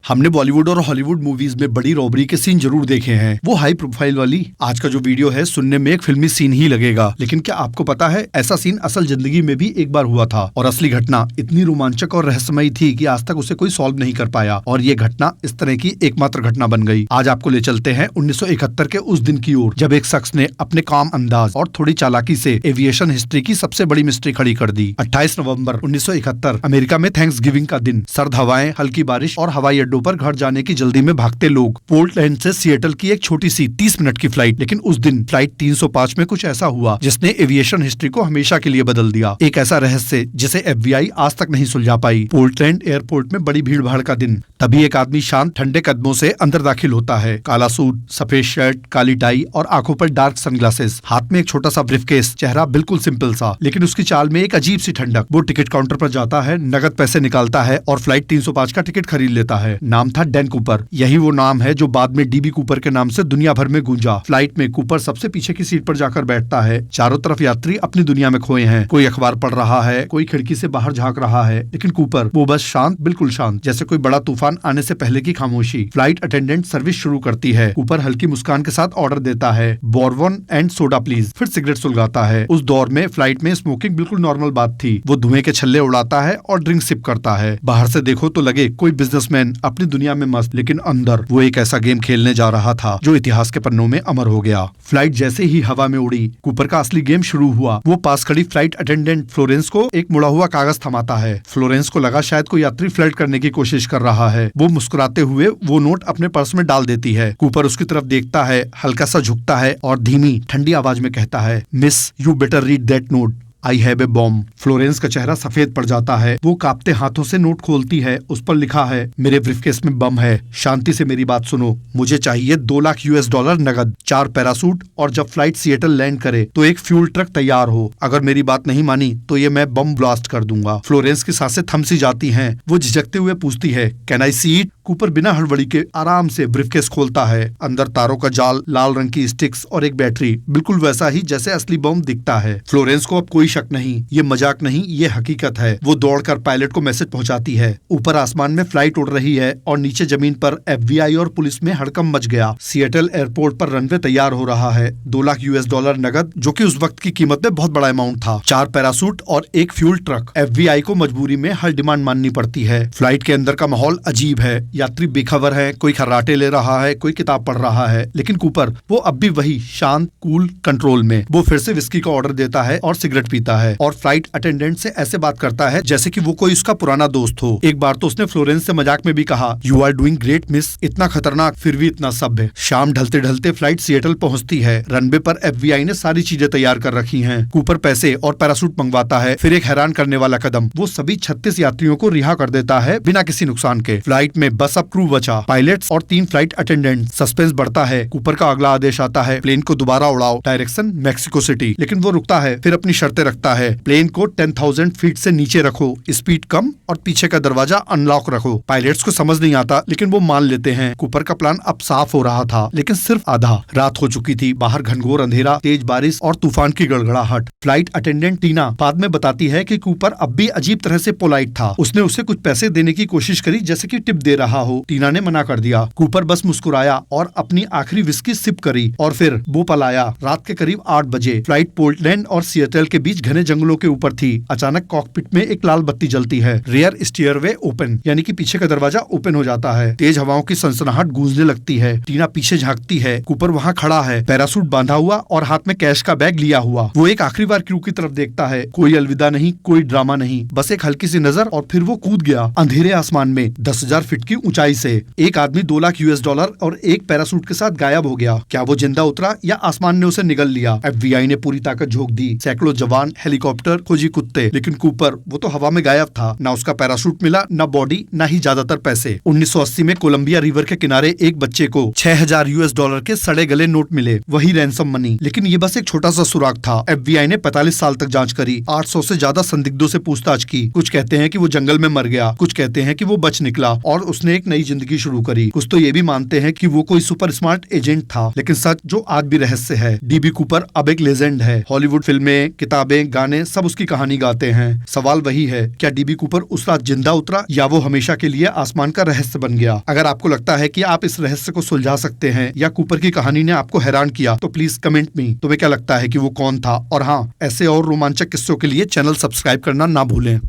हमने बॉलीवुड और Hollywood movies में बड़ी रॉबरी के सीन जरूर देखे हैं, वो हाई प्रोफाइल वाली। आज का जो वीडियो है सुनने में एक फिल्मी सीन ही लगेगा, लेकिन क्या आपको पता है ऐसा सीन असल जिंदगी में भी एक बार हुआ था और असली घटना इतनी रोमांचक और रहस्यमयी थी कि आज तक उसे कोई सॉल्व नहीं कर पाया और ये घटना इस तरह की एकमात्र घटना बन गई। आज आपको ले चलते हैं 1971 के उस दिन की ओर, जब एक शख्स ने अपने काम अंदाज और थोड़ी चालाकी से एविएशन हिस्ट्री की सबसे बड़ी मिस्ट्री खड़ी कर दी। 28 नवंबर 1971 अमेरिका में थैंक्सगिविंग का दिन। सर्द हवाएं, हल्की बारिश और हवाई अड्डों पर घर जाने की जल्दी में भागते लोग। पोर्टलैंड से सिएटल की एक छोटी सी 30 मिनट की फ्लाइट, लेकिन उस दिन फ्लाइट 305 में कुछ ऐसा हुआ जिसने एविएशन हिस्ट्री को हमेशा के लिए बदल दिया। एक ऐसा रहस्य जिसे FBI आज तक नहीं सुलझा पाई। पोर्टलैंड एयरपोर्ट में बड़ी भीड़ भाड़ का दिन। तभी एक आदमी शांत ठंडे कदमों से अंदर दाखिल होता है। काला सूट, सफेद शर्ट, काली टाई और आंखों पर डार्क सनग्लासेस, हाथ में एक छोटा सा ब्रीफकेस। चेहरा बिल्कुल सिंपल सा, लेकिन उसकी चाल में एक अजीब सी ठंडक। वो टिकट काउंटर पर जाता है, नगद पैसे निकालता है और फ्लाइट 305 का टिकट खरीद लेता है। नाम था डैन कूपर। यही वो नाम है जो बाद में DB कूपर के नाम से दुनिया भर में गूंजा। फ्लाइट में कूपर सबसे पीछे की सीट पर जाकर बैठता है। चारों तरफ यात्री अपनी दुनिया में खोए हैं। कोई अखबार पढ़ रहा है, कोई खिड़की से बाहर झांक रहा है, लेकिन कूपर वो बस शांत, बिल्कुल शांत, जैसे कोई बड़ा तूफान आने से पहले की खामोशी। फ्लाइट अटेंडेंट सर्विस शुरू करती है। कूपर हल्की मुस्कान के साथ ऑर्डर देता है, बॉर्बन एंड सोडा प्लीज। फिर सिगरेट सुलगाता है। उस दौर में फ्लाइट में स्मोकिंग बिल्कुल नॉर्मल बात थी। वो धुएं के छल्ले उड़ाता है और ड्रिंक सिप करता है। बाहर से देखो तो लगे कोई बिजनेसमैन अपनी दुनिया में मस्त, लेकिन अंदर वो एक ऐसा गेम खेलने जा रहा था जो इतिहास के पन्नों में अमर हो गया। फ्लाइट जैसे ही हवा में उड़ी, कूपर का असली गेम शुरू हुआ। वो पास खड़ी फ्लाइट अटेंडेंट फ्लोरेंस को एक मुड़ा हुआ कागज थमाता है। फ्लोरेंस को लगा शायद कोई यात्री फ्लर्ट करने की कोशिश कर रहा है। वो मुस्कुराते हुए वो नोट अपने पर्स में डाल देती है। कूपर उसकी तरफ देखता है, हल्का सा झुकता है और धीमी ठंडी आवाज में कहता है, miss you better read that note, I have a bomb. Florence का चेहरा सफेद पड़ जाता है। वो कांपते हाथों से नोट खोलती है। उस पर लिखा है, मेरे ब्रीफकेस में बम है। शांति से मेरी बात सुनो, मुझे चाहिए $2 लाख नगद, 4 पैरासूट और जब फ्लाइट सिएटल लैंड करे तो एक फ्यूल ट्रक तैयार हो। अगर मेरी बात नहीं मानी तो ये मैं बम ब्लास्ट कर दूंगा। फ्लोरेंस की सांसें थम सी जाती हैं। वो झिझकते हुए पूछती है, can I see it? Cooper बिना हड़बड़ी के आराम से ब्रीफकेस खोलता है। अंदर तारों का जाल, लाल रंग की स्टिक्स और एक बैटरी, बिल्कुल वैसा ही जैसे असली बम दिखता है। फ्लोरेंस को अब कोई शक नहीं, ये मजाक नहीं, ये हकीकत है। वो दौड़कर पायलट को मैसेज पहुंचाती है। ऊपर आसमान में फ्लाइट उड़ रही है और नीचे जमीन पर FBI और पुलिस में हड़कंप मच गया। सिएटल एयरपोर्ट पर रनवे तैयार हो रहा है। $2 लाख नगद, जो कि उस वक्त की कीमत में बहुत बड़ा अमाउंट था, 4 पैरासूट और एक फ्यूल ट्रक। FBI को मजबूरी में हर डिमांड माननी पड़ती है। फ्लाइट के अंदर का माहौल अजीब है। यात्री बेखबर है, कोई खर्राटे ले रहा है, कोई किताब पढ़ रहा है, लेकिन कूपर वो अब भी वही शांत, कूल, कंट्रोल में। वो फिर से विस्की का ऑर्डर देता है और सिगरेट पीता है और फ्लाइट अटेंडेंट से ऐसे बात करता है जैसे कि वो कोई उसका पुराना दोस्त हो। एक बार तो उसने फ्लोरेंस से मजाक में भी कहा, you are doing great miss, इतना खतरनाक फिर भी इतना सभ्य। शाम ढलते ढलते फ्लाइट सिएटल पहुंचती है। रनवे पर FBI ने सारी चीजें तैयार कर रखी हैं। कूपर पैसे और पैरासूट मंगवाता है। फिर एक हैरान करने वाला कदम, वो सभी 36 यात्रियों को रिहा कर देता है बिना किसी नुकसान के। फ्लाइट में बस अब क्रू बचा, पायलट्स और 3 फ्लाइट अटेंडेंट। सस्पेंस बढ़ता है। कूपर का अगला आदेश आता है, प्लेन को दोबारा उड़ाओ, डायरेक्शन मैक्सिको सिटी। लेकिन वो रुकता है, फिर अपनी शर्तें रखता है। प्लेन को 10,000 फीट से नीचे रखो, स्पीड कम और पीछे का दरवाजा अनलॉक रखो। पायलट्स को समझ नहीं आता, लेकिन वो मान लेते हैं। कूपर का प्लान अब साफ हो रहा था, लेकिन सिर्फ आधा। रात हो चुकी थी, बाहर घनघोर अंधेरा, तेज बारिश और तूफान की गड़गड़ाहट। फ्लाइट अटेंडेंट टीना बाद में बताती है कि कूपर अब भी अजीब तरह से पोलाइट था। उसने उसे कुछ पैसे देने की कोशिश करी, जैसे कि टिप दे रहा हो। टीना ने मना कर दिया। कूपर बस मुस्कुराया और अपनी आखिरी विस्की सिप करी और फिर वो पलाया। रात के करीब 8 बजे फ्लाइट पोर्टलैंड और सिएटल के बीच घने जंगलों के ऊपर थी। अचानक कॉकपिट में एक लाल बत्ती जलती है। रियर स्टीयरवे ओपन, यानी कि पीछे का दरवाजा ओपन हो जाता है। तेज हवाओं की सनसनाहट गूंजने लगती है। टीना पीछे झांकती है। कूपर वहाँ खड़ा है, पैरासूट बांधा हुआ और हाथ में कैश का बैग लिया हुआ। वो एक आखिरी बार क्रू की तरफ देखता है। कोई अलविदा नहीं, कोई ड्रामा नहीं, बस एक हल्की सी नजर और फिर वो कूद गया अंधेरे आसमान में 10,000 फीट की ऊंचाई से। एक आदमी $2 लाख और एक पैरासूट के साथ गायब हो गया। क्या वो जिंदा उतरा या आसमान ने उसे निगल लिया? FBI ने पूरी ताकत झोंक दी। सैकड़ों जवान, हेलीकॉप्टर, खोजी कुत्ते, लेकिन कूपर वो तो हवा में गायब था। ना उसका पैरासूट मिला, ना बॉडी, ना ही ज्यादातर पैसे। 1980 में कोलंबिया रिवर के किनारे एक बच्चे को $6,000 के सड़े गले नोट मिले, वही रैंसम मनी। लेकिन ये बस एक छोटा सा सुराग था। FBI ने 45 साल तक जांच करी, 800 से ज्यादा संदिग्धों से पूछताछ की। कुछ कहते हैं कि वो जंगल में मर गया, कुछ कहते हैं कि वो बच निकला और उसने एक नई जिंदगी शुरू करी। कुछ तो ये भी मानते हैं कि वो कोई सुपर स्मार्ट एजेंट था। लेकिन सच जो आज भी रहस्य है, DB कूपर अब एक लेजेंड है। हॉलीवुड फिल्में, किताबें किताबें, गाने सब उसकी कहानी गाते हैं। सवाल वही है, क्या डीबी कूपर उस रात जिंदा उतरा या वो हमेशा के लिए आसमान का रहस्य बन गया? अगर आपको लगता है कि आप इस रहस्य को सुलझा सकते हैं या कूपर की कहानी ने आपको हैरान किया, तो प्लीज कमेंट में तुम्हें क्या लगता है कि वो कौन था। और हाँ, ऐसे और रोमांचक किस्सों के लिए चैनल सब्सक्राइब करना ना भूलें।